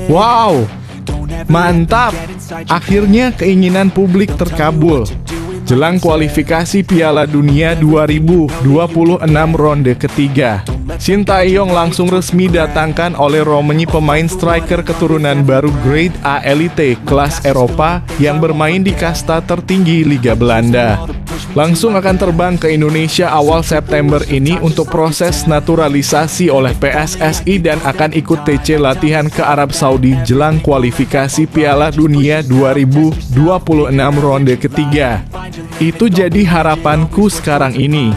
Wow, mantap! Akhirnya keinginan publik terkabul. Jelang kualifikasi Piala Dunia 2026 ronde ketiga, Shin Tae-yong langsung resmi datangkan oleh Romani, pemain striker keturunan baru Grade A Elite kelas Eropa yang bermain di kasta tertinggi Liga Belanda. Langsung akan terbang ke Indonesia awal September ini untuk proses naturalisasi oleh PSSI dan akan ikut TC latihan ke Arab Saudi jelang kualifikasi Piala Dunia 2026 ronde ketiga. Itu jadi harapanku sekarang ini.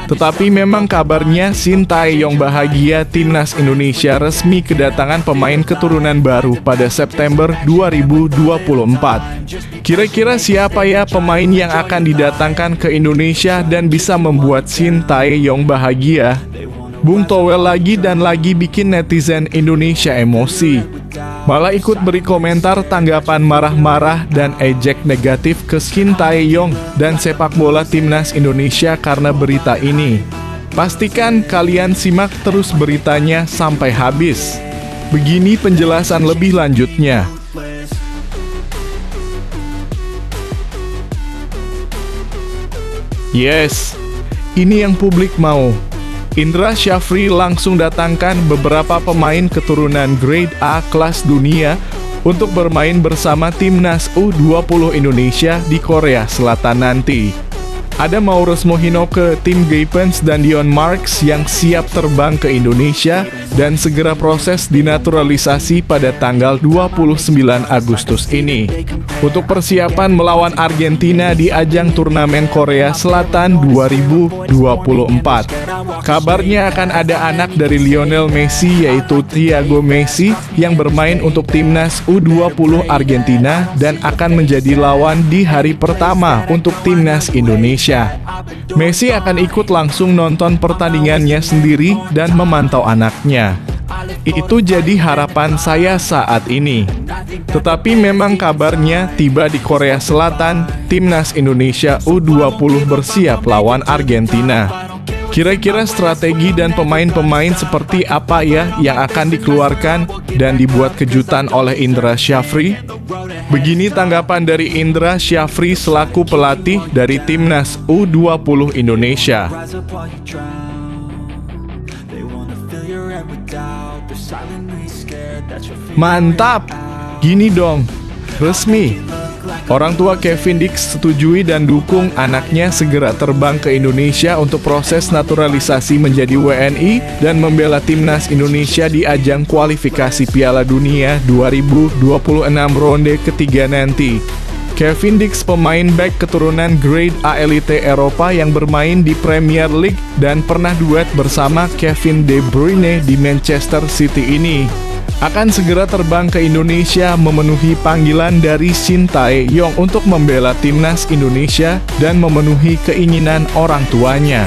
Tetapi memang kabarnya Shin Tae-yong bahagia timnas Indonesia resmi kedatangan pemain keturunan baru pada September 2024. Kira-kira siapa ya pemain yang akan didatangkan ke Indonesia dan bisa membuat Shin Tae-yong bahagia? Bung Towel lagi dan lagi bikin netizen Indonesia emosi. Malah ikut beri komentar tanggapan marah-marah dan ejek negatif ke Shin Tae-yong dan sepak bola timnas Indonesia karena berita ini. Pastikan kalian simak terus beritanya sampai habis. Begini penjelasan lebih lanjutnya. Yes, ini yang publik mau. Indra Syafri langsung datangkan beberapa pemain keturunan Grade A kelas dunia untuk bermain bersama timnas U20 Indonesia di Korea Selatan nanti. Ada Maurus Mohinoke, Tim Gapens, dan Dion Marks yang siap terbang ke Indonesia dan segera proses dinaturalisasi pada tanggal 29 Agustus ini untuk persiapan melawan Argentina di ajang turnamen Korea Selatan 2024. Kabarnya akan ada anak dari Lionel Messi yaitu Thiago Messi yang bermain untuk timnas U20 Argentina dan akan menjadi lawan di hari pertama untuk timnas Indonesia. Messi akan ikut langsung nonton pertandingannya sendiri dan memantau anaknya. Itu jadi harapan saya saat ini. Tetapi memang kabarnya tiba di Korea Selatan, timnas Indonesia U20 bersiap lawan Argentina. Kira-kira strategi dan pemain-pemain seperti apa ya yang akan dikeluarkan dan dibuat kejutan oleh Indra Syafri? Begini tanggapan dari Indra Syafri selaku pelatih dari timnas U20 Indonesia. Mantap! Gini dong, resmi. Orang tua Kevin Dix setujui dan dukung anaknya segera terbang ke Indonesia untuk proses naturalisasi menjadi WNI dan membela timnas Indonesia di ajang kualifikasi Piala Dunia 2026 ronde ketiga nanti. Kevin Dix, pemain back keturunan Grade A Elite Eropa yang bermain di Premier League dan pernah duet bersama Kevin De Bruyne di Manchester City ini, akan segera terbang ke Indonesia memenuhi panggilan dari Shin Tae-yong untuk membela timnas Indonesia dan memenuhi keinginan orang tuanya.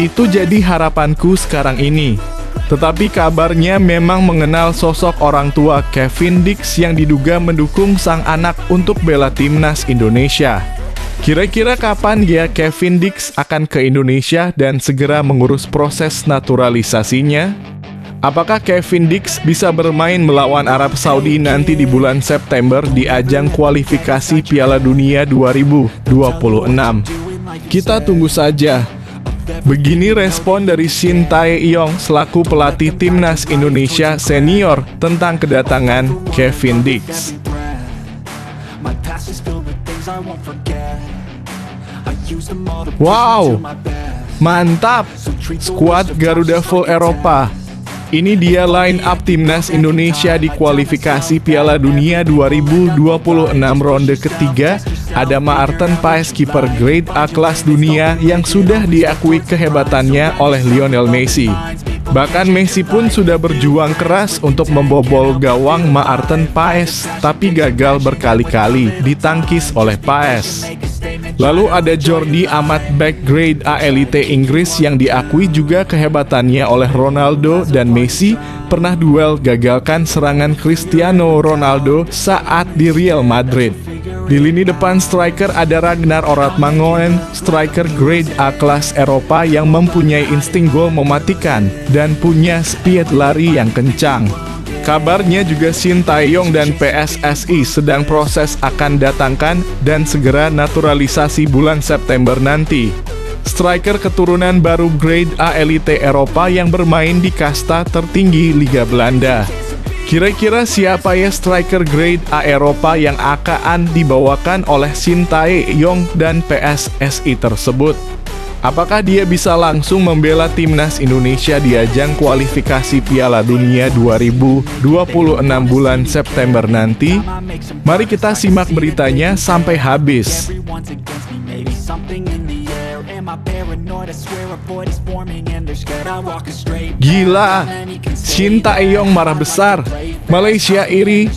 Itu jadi harapanku sekarang ini. Tetapi kabarnya memang mengenal sosok orang tua Kevin Dix yang diduga mendukung sang anak untuk bela timnas Indonesia. Kira-kira kapan ya Kevin Dix akan ke Indonesia dan segera mengurus proses naturalisasinya? Apakah Kevin Dix bisa bermain melawan Arab Saudi nanti di bulan September di ajang kualifikasi Piala Dunia 2026? Kita tunggu saja. Begini respon dari Shin Tae-yong selaku pelatih timnas Indonesia senior tentang kedatangan Kevin Dix. Wow, mantap! Skuad Garuda Full Eropa. Ini dia line up timnas Indonesia di kualifikasi Piala Dunia 2026 ronde ketiga. Ada Maarten Paes, kiper Grade A kelas dunia yang sudah diakui kehebatannya oleh Lionel Messi. Bahkan Messi pun sudah berjuang keras untuk membobol gawang Maarten Paes, tapi gagal berkali-kali ditangkis oleh Paes. Lalu ada Jordi Amat, back Grade A Elite Inggris yang diakui juga kehebatannya oleh Ronaldo dan Messi, pernah duel gagalkan serangan Cristiano Ronaldo saat di Real Madrid. Di lini depan striker ada Ragnar Oratmangoen, striker grade A kelas Eropa yang mempunyai insting gol mematikan dan punya speed lari yang kencang. Kabarnya juga Shin Tae-yong dan PSSI sedang proses akan datangkan dan segera naturalisasi bulan September nanti. Striker keturunan baru grade A elite Eropa yang bermain di kasta tertinggi Liga Belanda. Kira-kira siapa ya striker grade A Eropa yang akan dibawakan oleh Shin Tae-yong dan PSSI tersebut? Apakah dia bisa langsung membela timnas Indonesia di ajang kualifikasi Piala Dunia 2026 bulan September nanti? Mari kita simak beritanya sampai habis. Gila, Shin Tae-yong marah besar. Malaysia iri,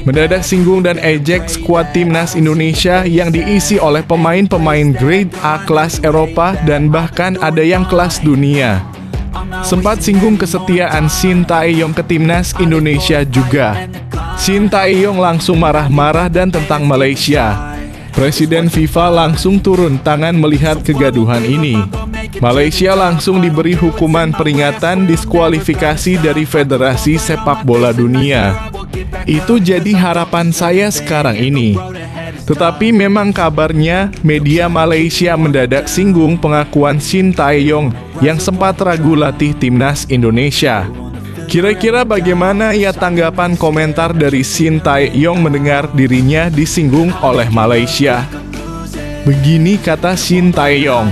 mendadak singgung dan ejek skuad timnas Indonesia yang diisi oleh pemain-pemain grade A kelas Eropa dan bahkan ada yang kelas dunia. Sempat singgung kesetiaan Shin Tae-yong ke timnas Indonesia juga. Shin Tae-yong langsung marah-marah dan tentang Malaysia. Presiden FIFA langsung turun tangan melihat kegaduhan ini. Malaysia langsung diberi hukuman peringatan diskualifikasi dari Federasi Sepak Bola Dunia. Itu jadi harapan saya sekarang ini. Tetapi memang kabarnya media Malaysia mendadak singgung pengakuan Shin Tae-yong yang sempat ragu latih timnas Indonesia. Kira-kira bagaimana ya tanggapan komentar dari Shin Tae-yong mendengar dirinya disinggung oleh Malaysia? Begini kata Shin Tae-yong.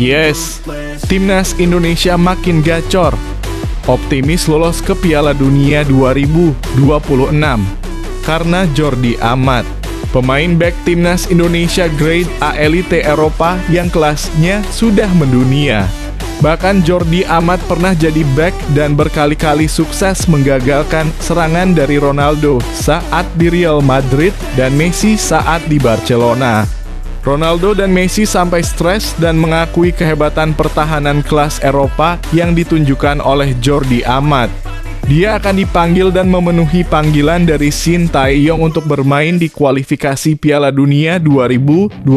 Yes, timnas Indonesia makin gacor. Optimis lolos ke Piala Dunia 2026 karena Jordi Amat, pemain back timnas Indonesia grade A elite Eropa yang kelasnya sudah mendunia. Bahkan Jordi Amat pernah jadi back dan berkali-kali sukses menggagalkan serangan dari Ronaldo saat di Real Madrid dan Messi saat di Barcelona. Ronaldo dan Messi sampai stres dan mengakui kehebatan pertahanan kelas Eropa yang ditunjukkan oleh Jordi Amat. Dia akan dipanggil dan memenuhi panggilan dari Shin Tae-yong untuk bermain di kualifikasi Piala Dunia 2026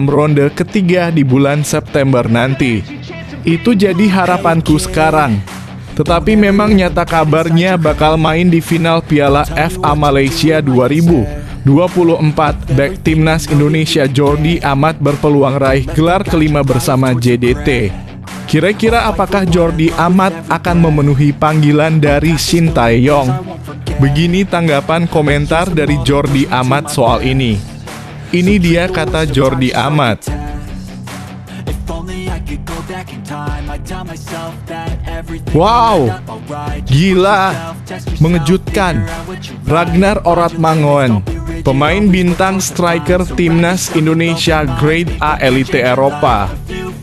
ronde ketiga di bulan September nanti. Itu jadi harapanku sekarang. Tetapi memang nyata kabarnya bakal main di final Piala FA Malaysia 2024. Back timnas Indonesia Jordi Amat berpeluang raih gelar kelima bersama JDT. Kira-kira apakah Jordi Amat akan memenuhi panggilan dari Shin Tae-yong? Begini tanggapan komentar dari Jordi Amat soal ini. Ini dia kata Jordi Amat. Wow, gila, mengejutkan. Ragnar Oratmangoen, pemain bintang striker timnas Indonesia grade A elite Eropa,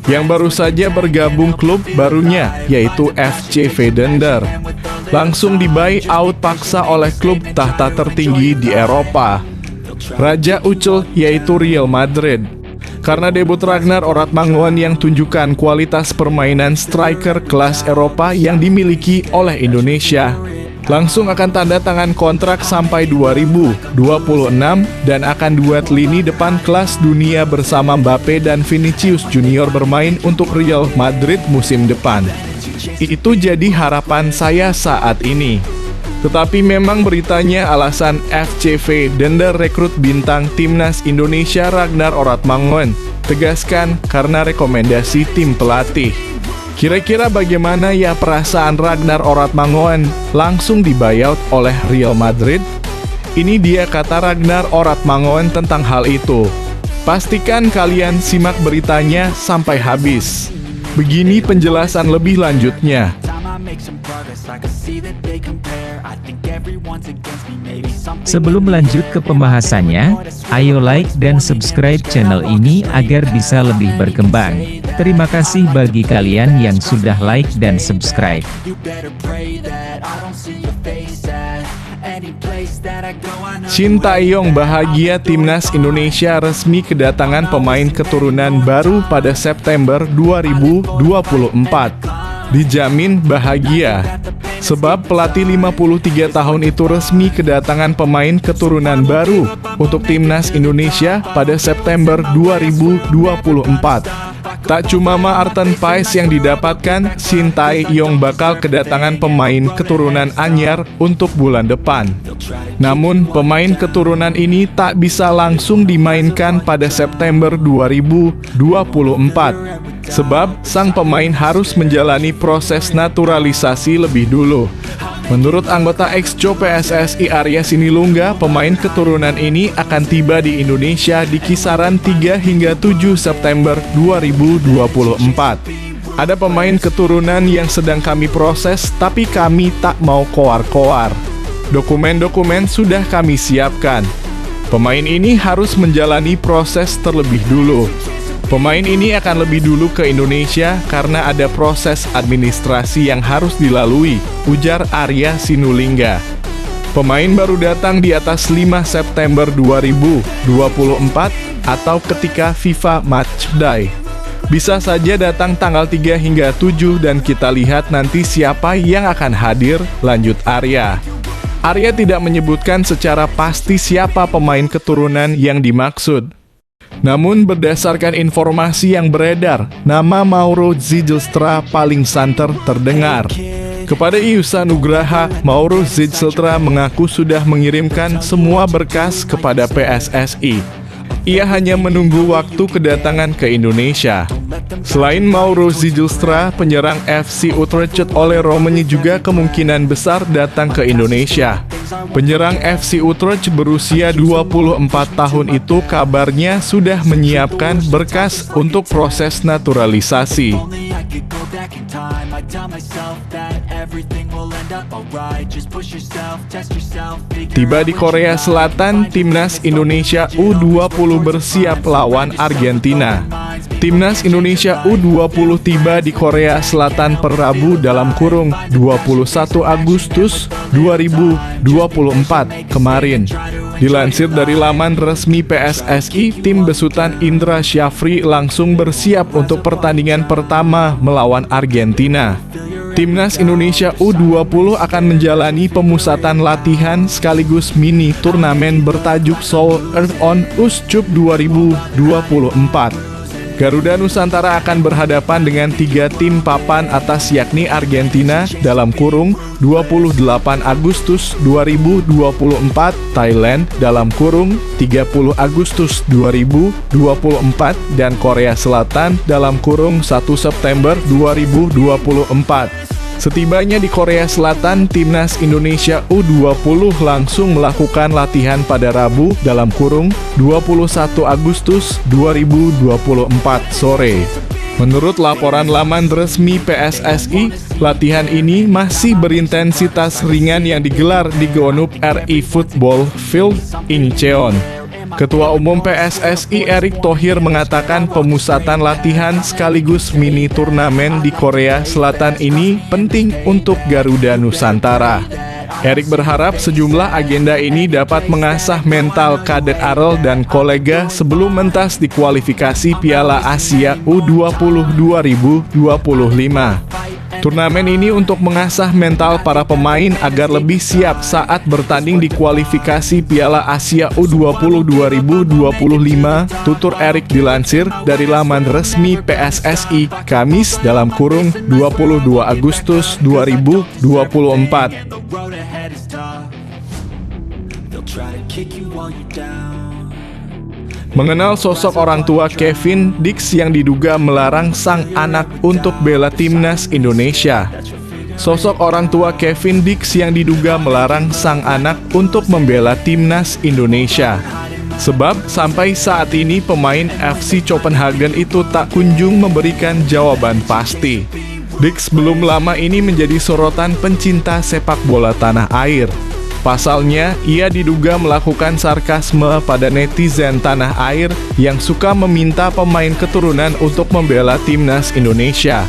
yang baru saja bergabung klub barunya yaitu FC Vedender, langsung di buy out paksa oleh klub tahta tertinggi di Eropa, Raja Ucel yaitu Real Madrid. Karena debut Ragnar Oratmangoen yang tunjukkan kualitas permainan striker kelas Eropa yang dimiliki oleh Indonesia, langsung akan tanda tangan kontrak sampai 2026 dan akan duet lini depan kelas dunia bersama Mbappe dan Vinicius Junior bermain untuk Real Madrid musim depan. Itu jadi harapan saya saat ini. Tetapi memang beritanya alasan FC Vedender rekrut bintang timnas Indonesia Ragnar Oratmangoen, tegaskan karena rekomendasi tim pelatih. Kira-kira bagaimana ya perasaan Ragnar Oratmangoen langsung di buyout oleh Real Madrid? Ini dia kata Ragnar Oratmangoen tentang hal itu. Pastikan kalian simak beritanya sampai habis. Begini penjelasan lebih lanjutnya. Sebelum lanjut ke pembahasannya, ayo like dan subscribe channel ini agar bisa lebih berkembang. Terima kasih bagi kalian yang sudah like dan subscribe. Shin Tae-yong bahagia timnas Indonesia resmi kedatangan pemain keturunan baru pada September 2024. Dijamin bahagia. Sebab pelatih 53 tahun itu resmi kedatangan pemain keturunan baru untuk timnas Indonesia pada September 2024. Tak cuma Maarten Paes yang didapatkan, Shin Tae-yong bakal kedatangan pemain keturunan anyar untuk bulan depan. Namun, pemain keturunan ini tak bisa langsung dimainkan pada September 2024. Sebab, sang pemain harus menjalani proses naturalisasi lebih dulu. Menurut anggota Exco PSSI Arya Sinilungga, pemain keturunan ini akan tiba di Indonesia di kisaran 3 hingga 7 September 2024. Ada pemain keturunan yang sedang kami proses, tapi kami tak mau koar-koar. Dokumen-dokumen sudah kami siapkan. Pemain ini harus menjalani proses terlebih dulu. Pemain ini akan lebih dulu ke Indonesia karena ada proses administrasi yang harus dilalui, ujar Arya Sinulinga. Pemain baru datang di atas 5 September 2024 atau ketika FIFA Matchday. Bisa saja datang tanggal 3 hingga 7 dan kita lihat nanti siapa yang akan hadir, lanjut Arya. Arya tidak menyebutkan secara pasti siapa pemain keturunan yang dimaksud. Namun berdasarkan informasi yang beredar, nama Mauro Zijlstra paling santer terdengar. Kepada Iusa Nugraha, Mauro Zijlstra mengaku sudah mengirimkan semua berkas kepada PSSI. Ia hanya menunggu waktu kedatangan ke Indonesia. Selain Mauro Zijlstra, penyerang FC Utrecht Ole Romani juga kemungkinan besar datang ke Indonesia. Penyerang FC Utrecht berusia 24 tahun itu kabarnya sudah menyiapkan berkas untuk proses naturalisasi. Tiba di Korea Selatan, timnas Indonesia U20 bersiap lawan Argentina. Timnas Indonesia U20 tiba di Korea Selatan per Rabu dalam kurung 21 Agustus 2024 kemarin. Dilansir dari laman resmi PSSI, tim besutan Indra Syafri langsung bersiap untuk pertandingan pertama melawan Argentina. Timnas Indonesia U20 akan menjalani pemusatan latihan sekaligus mini turnamen bertajuk Seoul Earth on Ice 2024. Garuda Nusantara akan berhadapan dengan 3 tim papan atas yakni Argentina dalam kurung 28 Agustus 2024, Thailand dalam kurung 30 Agustus 2024, dan Korea Selatan dalam kurung 1 September 2024. Setibanya di Korea Selatan, timnas Indonesia U20 langsung melakukan latihan pada Rabu dalam kurung 21 Agustus 2024 sore. Menurut laporan laman resmi PSSI, latihan ini masih berintensitas ringan yang digelar di Geonup RI Football Field, Incheon. Ketua Umum PSSI Erick Thohir mengatakan pemusatan latihan sekaligus mini turnamen di Korea Selatan ini penting untuk Garuda Nusantara. Erick berharap sejumlah agenda ini dapat mengasah mental kader Arel dan kolega sebelum mentas di kualifikasi Piala Asia U20 2025. Turnamen ini untuk mengasah mental para pemain agar lebih siap saat bertanding di kualifikasi Piala Asia U20 2025, tutur Erick dilansir dari laman resmi PSSI Kamis dalam kurung 22 Agustus 2024. Mengenal sosok orang tua Kevin Dix yang diduga melarang sang anak untuk bela timnas Indonesia. Sosok orang tua Kevin Dix yang diduga melarang sang anak untuk membela timnas Indonesia. Sebab sampai saat ini pemain FC Copenhagen itu tak kunjung memberikan jawaban pasti. Dix belum lama ini menjadi sorotan pencinta sepak bola tanah air. Pasalnya, ia diduga melakukan sarkasme pada netizen tanah air yang suka meminta pemain keturunan untuk membela timnas Indonesia.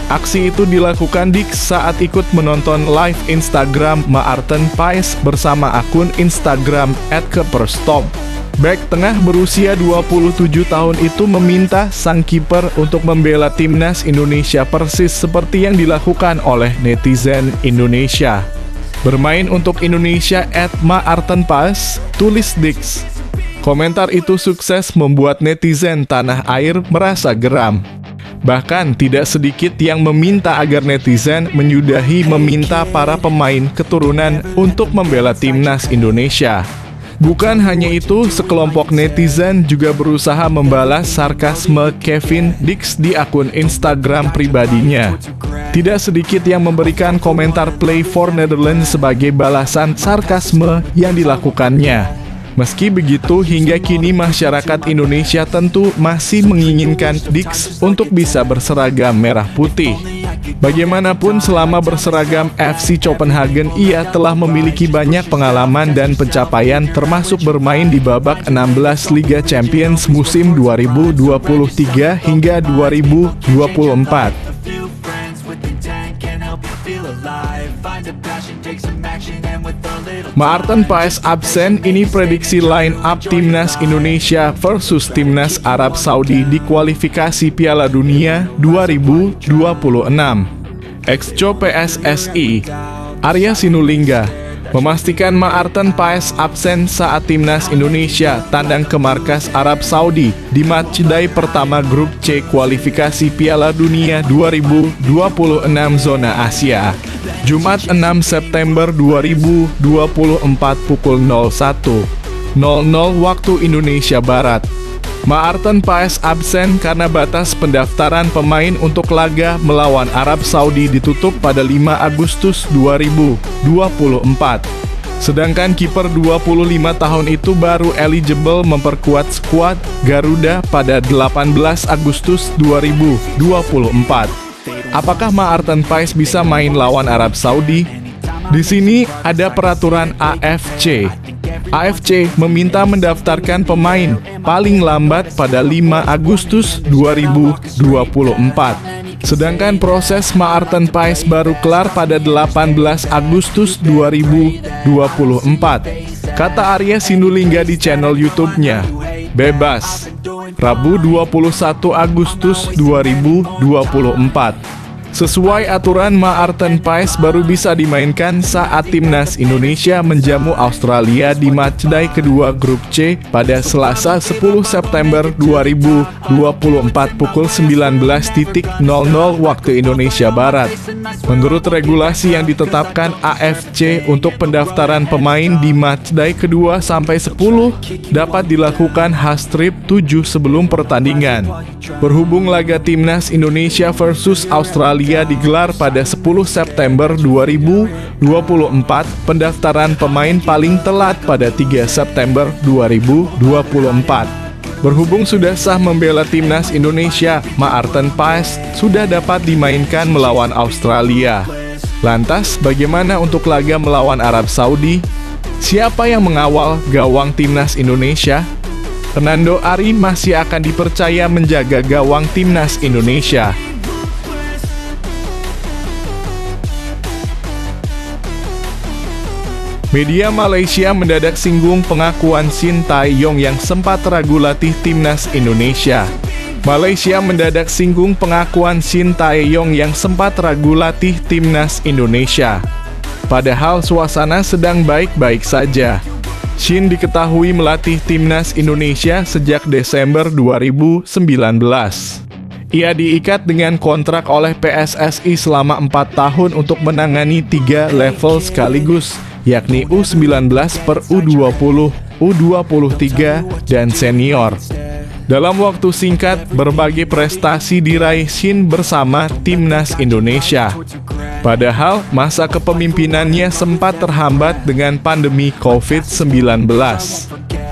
Aksi itu dilakukan Dix saat ikut menonton live Instagram Maarten Paes bersama akun Instagram @keperstop. Bek tengah berusia 27 tahun itu meminta sang kiper untuk membela timnas Indonesia persis seperti yang dilakukan oleh netizen Indonesia. Bermain untuk Indonesia @Maarten Paes, tulis Dix. Komentar itu sukses membuat netizen tanah air merasa geram. Bahkan tidak sedikit yang meminta agar netizen menyudahi meminta para pemain keturunan untuk membela timnas Indonesia. Bukan hanya itu, sekelompok netizen juga berusaha membalas sarkasme Kevin Dix di akun Instagram pribadinya. Tidak sedikit yang memberikan komentar "Play for Netherlands" sebagai balasan sarkasme yang dilakukannya. Meski begitu, hingga kini masyarakat Indonesia tentu masih menginginkan Dix untuk bisa berseragam merah putih. Bagaimanapun, selama berseragam FC Copenhagen, ia telah memiliki banyak pengalaman dan pencapaian, termasuk bermain di babak 16 Liga Champions musim 2023 hingga 2024. Maarten Paes absen, ini prediksi line up timnas Indonesia versus timnas Arab Saudi di kualifikasi Piala Dunia 2026. Ex-Co PSSI Arya Sinulinga memastikan Maarten Paes absen saat timnas Indonesia tandang ke markas Arab Saudi di matchday pertama grup C kualifikasi Piala Dunia 2026 zona Asia. Jumat 6 September 2024 pukul 01.00 waktu Indonesia Barat. Maarten Paes absen karena batas pendaftaran pemain untuk laga melawan Arab Saudi ditutup pada 5 Agustus 2024. Sedangkan kiper 25 tahun itu baru eligible memperkuat skuad Garuda pada 18 Agustus 2024. Apakah Maarten Paes bisa main lawan Arab Saudi? Di sini ada peraturan AFC. AFC meminta mendaftarkan pemain paling lambat pada 5 Agustus 2024. Sedangkan proses Maarten Paes baru kelar pada 18 Agustus 2024. Kata Arya Sinulinga di channel YouTube-nya, bebas. Rabu 21 Agustus 2024. Sesuai aturan, Maarten Paes baru bisa dimainkan saat timnas Indonesia menjamu Australia di matchday kedua grup C pada Selasa 10 September 2024 pukul 19.00 waktu Indonesia Barat. Menurut regulasi yang ditetapkan AFC untuk pendaftaran pemain di matchday kedua sampai 10 dapat dilakukan H-strip 7 sebelum pertandingan. Berhubung laga timnas Indonesia versus Australia digelar pada 10 September 2024, pendaftaran pemain paling telat pada 3 September 2024. Berhubung sudah sah membela timnas Indonesia, Maarten Paes sudah dapat dimainkan melawan Australia. Lantas, bagaimana untuk laga melawan Arab Saudi? Siapa yang mengawal gawang timnas Indonesia? Fernando Ari masih akan dipercaya menjaga gawang timnas Indonesia. Media Malaysia mendadak singgung pengakuan Shin Tae-yong yang sempat ragu latih timnas Indonesia. Malaysia mendadak singgung pengakuan Shin Tae-yong yang sempat ragu latih timnas Indonesia. Padahal suasana sedang baik-baik saja. Shin diketahui melatih timnas Indonesia sejak Desember 2019. Ia diikat dengan kontrak oleh PSSI selama 4 tahun untuk menangani 3 level sekaligus, yakni U19 per U20, U23, dan senior. Dalam waktu singkat, berbagai prestasi diraih Shin bersama timnas Indonesia. Padahal, masa kepemimpinannya sempat terhambat dengan pandemi COVID-19.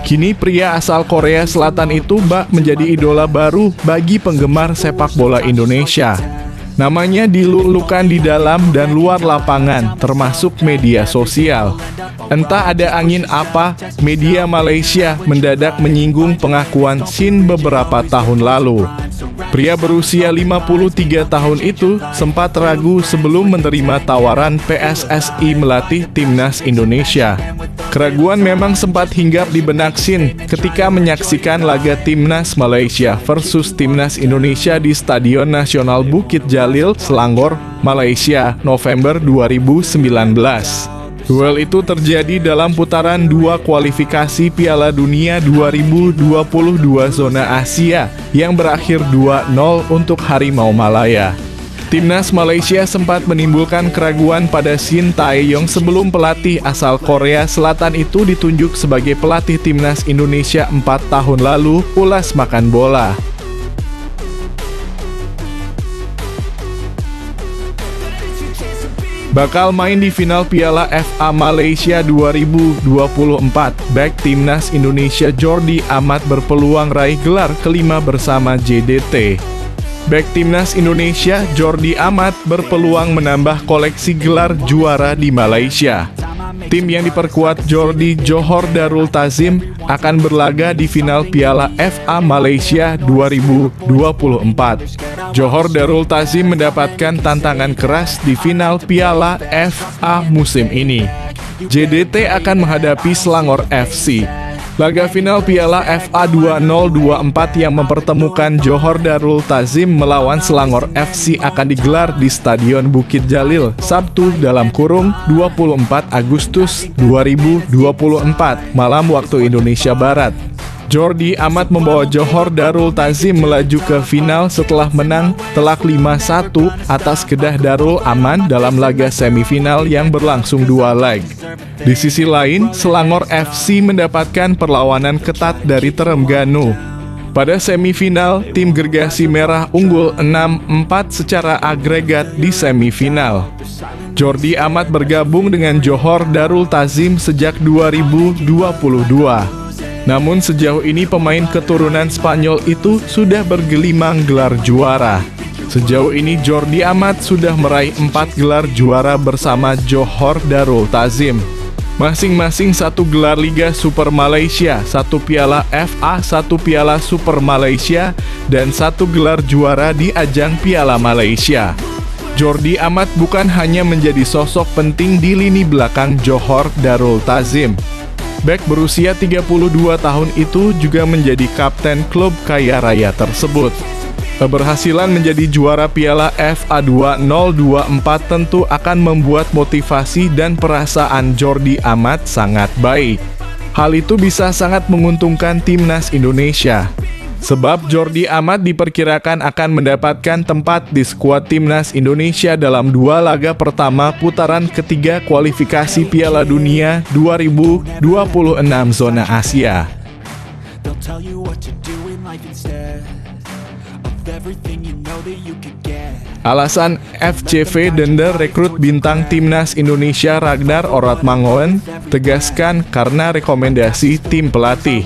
Kini pria asal Korea Selatan itu bak menjadi idola baru bagi penggemar sepak bola Indonesia. Namanya dilulukan di dalam dan luar lapangan, termasuk media sosial. Entah ada angin apa, media Malaysia mendadak menyinggung pengakuan Shin beberapa tahun lalu. Pria berusia 53 tahun itu sempat ragu sebelum menerima tawaran PSSI melatih timnas Indonesia. Keraguan memang sempat hinggap di benak Shin ketika menyaksikan laga timnas Malaysia versus timnas Indonesia di Stadion Nasional Bukit Jalil, Selangor, Malaysia, November 2019. Duel itu terjadi dalam putaran 2 kualifikasi Piala Dunia 2022 zona Asia yang berakhir 2-0 untuk Harimau Malaya. Timnas Malaysia sempat menimbulkan keraguan pada Shin Tae-yong sebelum pelatih asal Korea Selatan itu ditunjuk sebagai pelatih timnas Indonesia 4 tahun lalu. Ulas makan bola. Bakal main di final Piala FA Malaysia 2024. Bek timnas Indonesia Jordi Amat berpeluang raih gelar kelima bersama JDT. Bek timnas Indonesia Jordi Amat berpeluang menambah koleksi gelar juara di Malaysia. Tim yang diperkuat Jordi Johor Darul Tazim akan berlaga di final Piala FA Malaysia 2024. Johor Darul Tazim mendapatkan tantangan keras di final Piala FA musim ini. JDT akan menghadapi Selangor FC. Laga final Piala FA 2024 yang mempertemukan Johor Darul Tazim melawan Selangor FC akan digelar di Stadion Bukit Jalil, Sabtu (24 Agustus 2024) malam waktu Indonesia Barat. Jordi Amat membawa Johor Darul Tazim melaju ke final setelah menang telak 5-1 atas Kedah Darul Aman dalam laga semifinal yang berlangsung 2 leg. Di sisi lain, Selangor FC mendapatkan perlawanan ketat dari Terengganu. Pada semifinal, tim Gergasi Merah unggul 6-4 secara agregat di semifinal. Jordi Amat bergabung dengan Johor Darul Tazim sejak 2022. Namun sejauh ini pemain keturunan Spanyol itu sudah bergelimang gelar juara. Sejauh ini Jordi Amat sudah meraih 4 gelar juara bersama Johor Darul Tazim. Masing-masing 1 gelar Liga Super Malaysia, 1 piala FA, 1 piala Super Malaysia, dan 1 gelar juara di ajang Piala Malaysia. Jordi Amat bukan hanya menjadi sosok penting di lini belakang Johor Darul Tazim. Bek berusia 32 tahun itu juga menjadi kapten klub kaya raya tersebut. Keberhasilan menjadi juara Piala FA 2024 tentu akan membuat motivasi dan perasaan Jordi Amat sangat baik. Hal itu bisa sangat menguntungkan timnas Indonesia. Sebab Jordi Amat diperkirakan akan mendapatkan tempat di skuad timnas Indonesia dalam 2 laga pertama putaran ketiga kualifikasi Piala Dunia 2026 zona Asia. Alasan FCV Dender rekrut bintang timnas Indonesia Ragnar Oratmangoen tegaskan karena rekomendasi tim pelatih.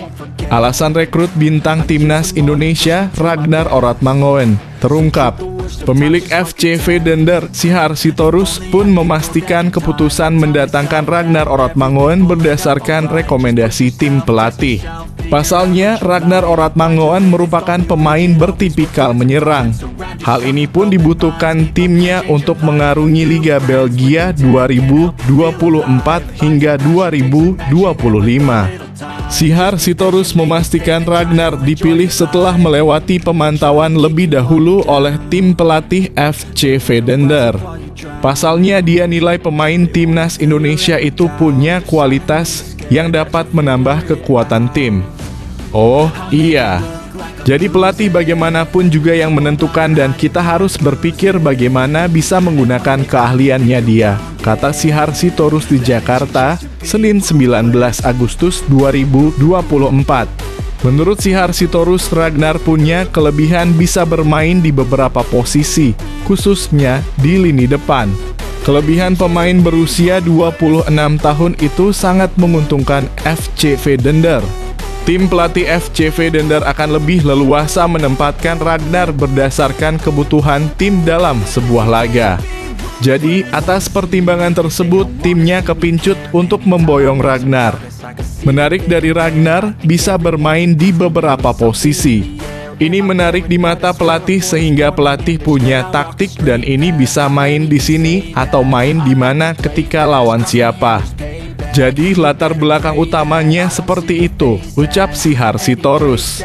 Alasan rekrut bintang timnas Indonesia Ragnar Oratmangoen terungkap. Pemilik FCV Dender, Sihar Sitorus pun memastikan keputusan mendatangkan Ragnar Oratmangoen berdasarkan rekomendasi tim pelatih. Pasalnya, Ragnar Oratmangoen merupakan pemain bertipikal menyerang. Hal ini pun dibutuhkan timnya untuk mengarungi Liga Belgia 2024 hingga 2025. Sihar Sitorus memastikan Ragnar dipilih setelah melewati pemantauan lebih dahulu oleh tim pelatih FCV Dender. Pasalnya dia nilai pemain timnas Indonesia itu punya kualitas yang dapat menambah kekuatan tim. Oh iya, jadi pelatih bagaimanapun juga yang menentukan dan kita harus berpikir bagaimana bisa menggunakan keahliannya dia, kata Sihar Sitorus di Jakarta, Senin 19 Agustus 2024. Menurut Sihar Sitorus, Ragnar punya kelebihan bisa bermain di beberapa posisi, khususnya di lini depan. Kelebihan pemain berusia 26 tahun itu sangat menguntungkan FCV Dender. Tim pelatih FCV Dender akan lebih leluasa menempatkan Ragnar berdasarkan kebutuhan tim dalam sebuah laga. Jadi, atas pertimbangan tersebut, timnya kepincut untuk memboyong Ragnar. Menarik dari Ragnar, bisa bermain di beberapa posisi. Ini menarik di mata pelatih sehingga pelatih punya taktik dan ini bisa main di sini atau main di mana ketika lawan siapa. Jadi latar belakang utamanya seperti itu, ucap Sihar Sitorus.